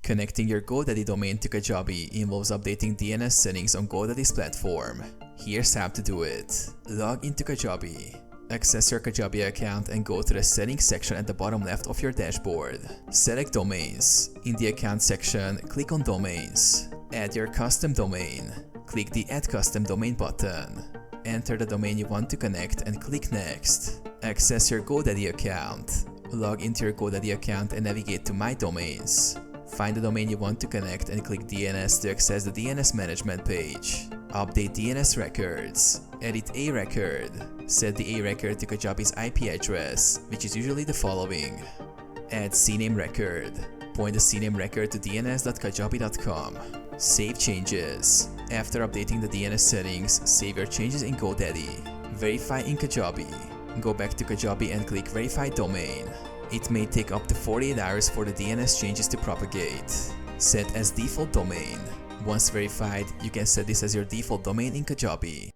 Connecting your GoDaddy domain to Kajabi involves updating DNS settings on GoDaddy's platform. Here's how to do it. Log into Kajabi. Access your Kajabi account and go to the settings section at the bottom left of your dashboard. Select domains. In the account section, click on domains. Add your custom domain. Click the Add Custom Domain button. Enter the domain you want to connect and click Next. Access your GoDaddy account. Log into your GoDaddy account and navigate to My Domains. Find the domain you want to connect and click DNS to access the DNS management page. Update DNS records. Edit a record. Set the a record to Kajabi's IP address, which is usually the following. Add CNAME record. Point the CNAME record to dns.kajabi.com. Save changes. After updating the DNS settings, save your changes in GoDaddy. Verify in Kajabi. Go back to Kajabi and click Verify Domain. It may take up to 48 hours for the DNS changes to propagate. Set as default domain. Once verified, you can set this as your default domain in Kajabi.